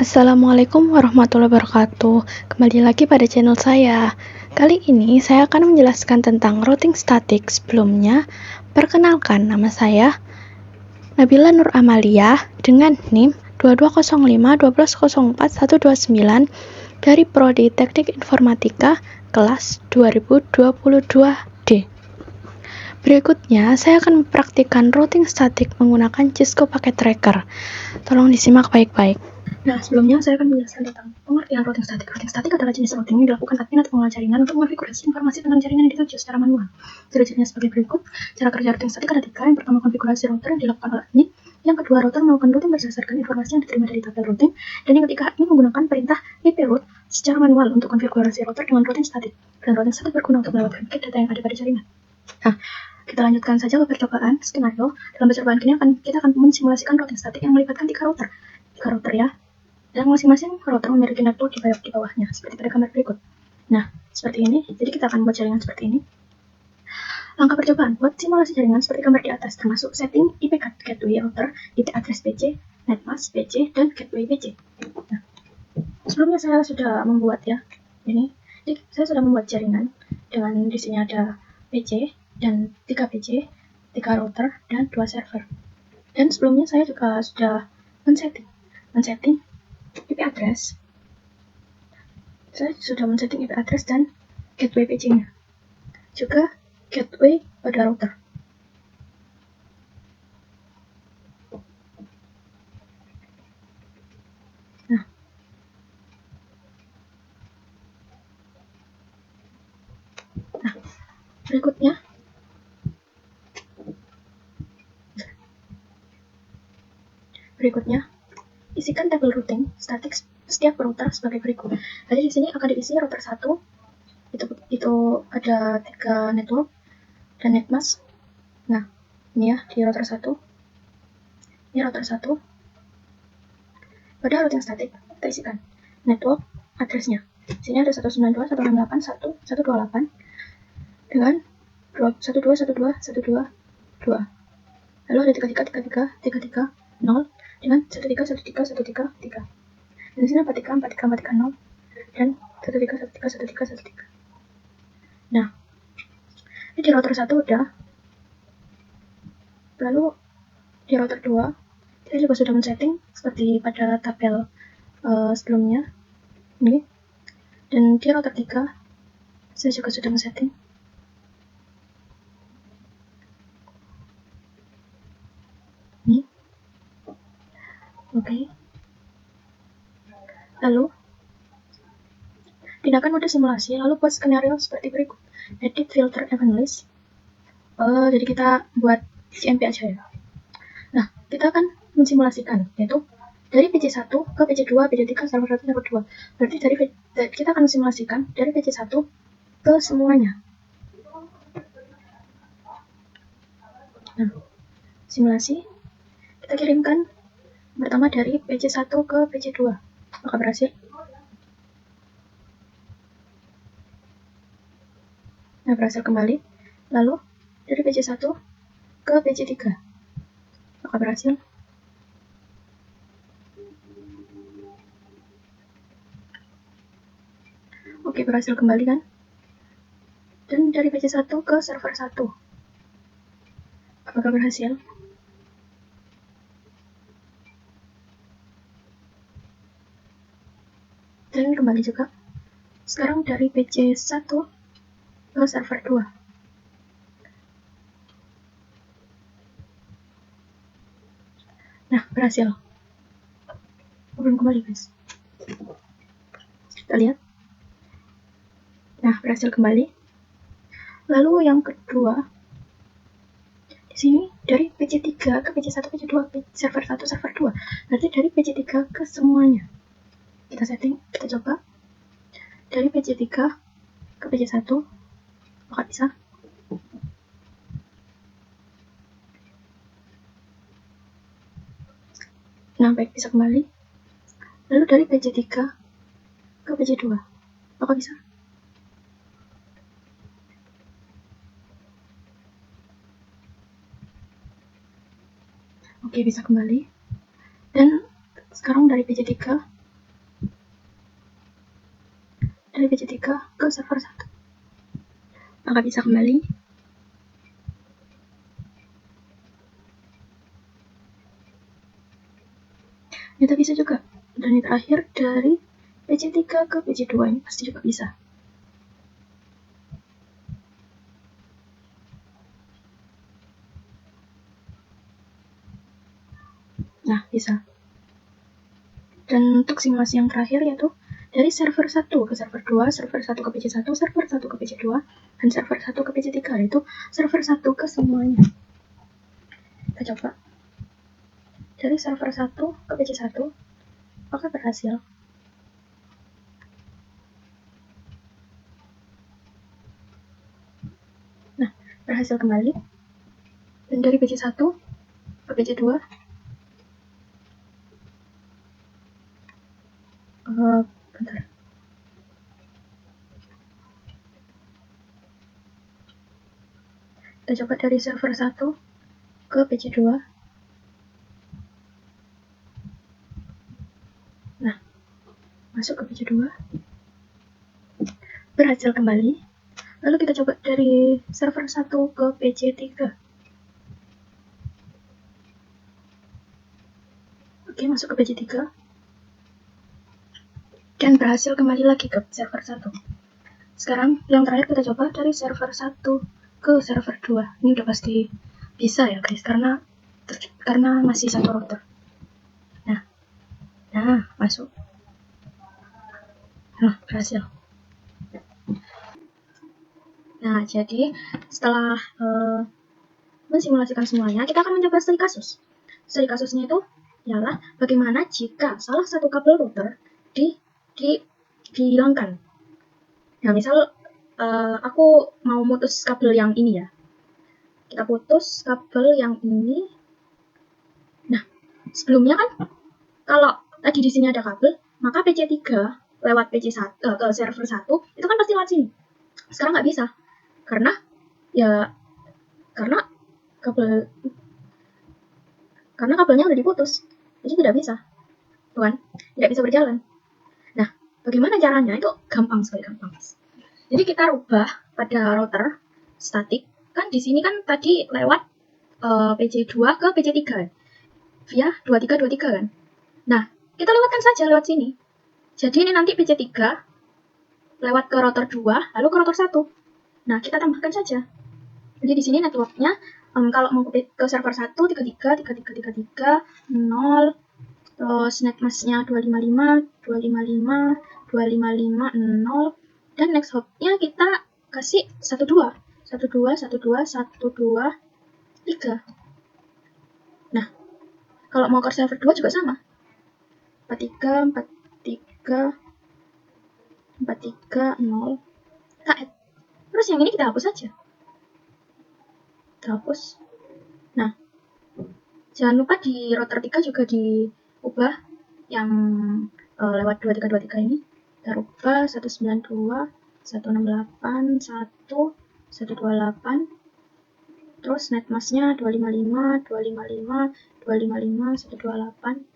Assalamualaikum warahmatullahi wabarakatuh. Kembali lagi pada channel saya. Kali ini saya akan menjelaskan tentang routing statik. Sebelumnya, perkenalkan nama saya Nabila Nur Amalia dengan NIM 2205 1204129 dari Prodi Teknik Informatika kelas 2022D. Berikutnya, saya akan mempraktikkan routing statik menggunakan Cisco Packet Tracker. Tolong disimak baik-baik. Nah, sebelumnya saya akan menjelaskan tentang pengertian routing statik. Routing statik adalah jenis routing yang dilakukan admin atau pengelola jaringan untuk mengonfigurasi informasi tentang jaringan yang dituju secara manual. Ciri-cirinya sebagai berikut. Cara kerja routing statik ada 3. Yang pertama, konfigurasi router yang dilakukan oleh admin. Yang kedua, router melakukan routing berdasarkan informasi yang diterima dari tabel routing. Dan yang ketiga, admin menggunakan perintah IP route secara manual untuk konfigurasi router dengan routing statik. Dan routing statik berguna untuk melewatkan paket data yang ada pada jaringan. Nah, kita lanjutkan saja ke percobaan skenario. Dalam percobaan ini kita akan mensimulasikan routing statik yang melibatkan 3 router. 3 router ya. Dan masing-masing router memiliki network di bawahnya, seperti pada gambar berikut. Nah, seperti ini. Jadi kita akan buat jaringan seperti ini. Langkah percobaan, buat simulasi jaringan seperti gambar di atas, termasuk setting IP gateway router, IP address PC, netmask PC, dan gateway PC. Nah, sebelumnya saya sudah membuat ya, ini. Jadi saya sudah membuat jaringan dengan di sini ada PC dan 3 PC, 3 router, dan 2 server. Dan sebelumnya saya juga sudah men-setting IP address. Saya sudah men-setting IP address dan gateway PC-nya. Juga gateway pada router. Nah, berikutnya isikan tabel routing statik setiap router sebagai berikut. Jadi di sini akan diisi router 1. Itu ada 3 network dan netmask. Nah, ini ya di router 1. Ini router 1. Pada routing statik kita isikan network address-nya. Di sini ada 192.168.1.128 dengan 1212122. Lalu ada 333333 dengan 1313133. Dan di sini 434340 dan 1313133. Nah, ini di router 1 udah. Lalu di router 2 saya juga sudah men-setting seperti pada tabel sebelumnya ini. Dan di router 3 saya juga sudah men-setting. Ini. Oke. Lalu tindakan mode simulasi, lalu buat skenario seperti berikut. Edit filter event list. Jadi kita buat CMP aja ya. Nah, kita akan mensimulasikan, yaitu dari PC1 ke PC2, PC3, server 1, server 2. Berarti kita akan mensimulasikan dari PC1 ke semuanya. Nah, simulasi kita kirimkan pertama dari PC1 ke PC2. Apakah berhasil? Nah, berhasil kembali. Lalu dari PC1 ke PC3. Apakah berhasil? Oke, berhasil kembali kan? Dan dari PC1 ke server 1. Apakah berhasil? Dan kembali juga. Sekarang dari PC1 ke server 2. Nah, berhasil. Belum kembali, guys. Kita lihat. Nah, berhasil kembali. Lalu yang kedua, di sini dari PC3 ke PC1, PC2, server 1, server 2. Berarti dari PC3 ke semuanya. Kita setting, kita coba. Dari PC3 ke PC1, apakah bisa? Nah, baik, bisa kembali. Lalu dari PC3 ke PC2, apakah bisa? Oke, bisa kembali. Dan sekarang dari PC3 dari PC3 ke server 1. Maka bisa kembali. Kita bisa juga. Dan ini terakhir dari PC3 ke PC2, ini pasti juga bisa. Nah, bisa. Dan untuk simulasi yang terakhir yaitu dari server 1 ke server 2, server 1 ke PC1, server 1 ke PC2, dan server 1 ke PC3, yaitu server 1 ke semuanya. Kita coba. Dari server 1 ke PC1, apakah berhasil? Nah, berhasil kembali. Dan dari PC1 ke PC2, bentar. Kita coba dari server 1 ke PC2. Nah, masuk ke PC2. Berhasil kembali. Lalu kita coba dari server 1 ke PC3. Oke, masuk ke PC3. Dan berhasil kembali lagi ke server 1. Sekarang yang terakhir kita coba dari server 1 ke server 2. Ini udah pasti bisa ya guys, karena masih satu router. Nah, masuk. Nah, berhasil. Nah, jadi setelah mensimulasikan semuanya, kita akan mencoba studi kasus. Studi kasusnya itu ialah bagaimana jika salah satu kabel router dihilangkan. Nah, misal aku mau mutus kabel yang ini ya. Kita putus kabel yang ini. Nah, sebelumnya kan kalau tadi di sini ada kabel, maka PC3 lewat PC1 ke server 1 itu kan pasti lewat sini. Sekarang nggak bisa. Karena kabelnya udah diputus. Jadi tidak bisa. Bukan? Tidak bisa berjalan. Nah, bagaimana caranya? Itu gampang sekali, gampang. Jadi kita rubah pada router statik. Kan di sini kan tadi lewat PC2 ke PC3 via 2323 kan. Nah, kita lewatkan saja lewat sini. Jadi ini nanti PC3 lewat ke router 2 lalu ke router 1. Nah, kita tambahkan saja. Jadi di sini networknya kalau mau ke server 1 33 33 0, terus netmasknya 255 255 255 0, dan next hopnya kita kasih 12 12 12 12 3. Nah, kalau mau ke server 2 juga sama. 43 43 43 0 kita add. Terus yang ini kita hapus saja. Kita hapus. Nah, jangan lupa di router 3 juga diubah yang lewat 2323 ini. Kita rubah 192 168 1 128. Terus netmasknya 255 255 255 128.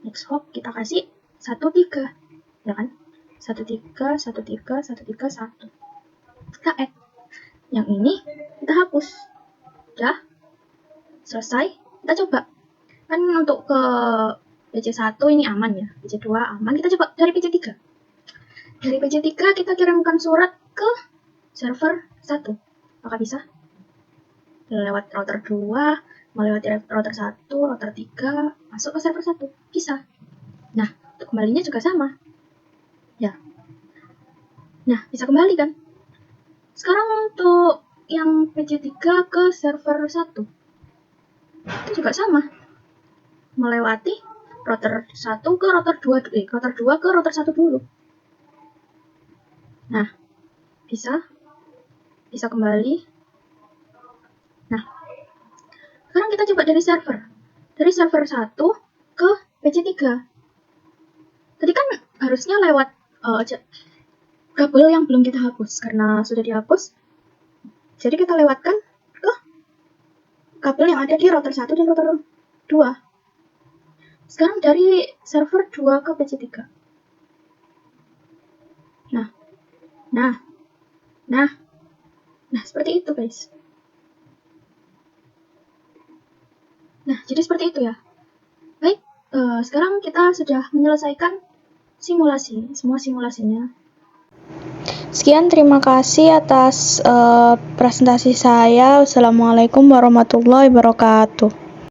Next hop kita kasih 13, ya kan? 13 13 13 1. Kita add. Yang ini kita hapus. Udah selesai. Kita coba. Kan untuk ke PC1 ini aman ya. PC2 aman. Kita coba dari PC3. Dari PC3 kita kirimkan surat ke server 1. Apakah bisa? Lewat router 2, melewati router 1, router 3, masuk ke server 1. Bisa. Nah, untuk kembalinya juga sama. Ya. Nah, bisa kembali kan? Sekarang untuk yang PC3 ke server 1. Itu juga sama. Melewati router 1 ke router 2, router 2 ke router 1 dulu. Nah, bisa kembali. Nah, sekarang kita coba dari server 1 ke PC3. Tadi kan harusnya lewat kabel yang belum kita hapus, karena sudah dihapus. Jadi kita lewatkan ke kabel yang ada di router 1 dan router 2. Sekarang dari server 2 ke PC3. Nah, Nah, seperti itu guys. Nah, jadi seperti itu ya. Baik, sekarang kita sudah menyelesaikan semua simulasinya. Sekian, terima kasih atas presentasi saya. Wassalamualaikum warahmatullahi wabarakatuh.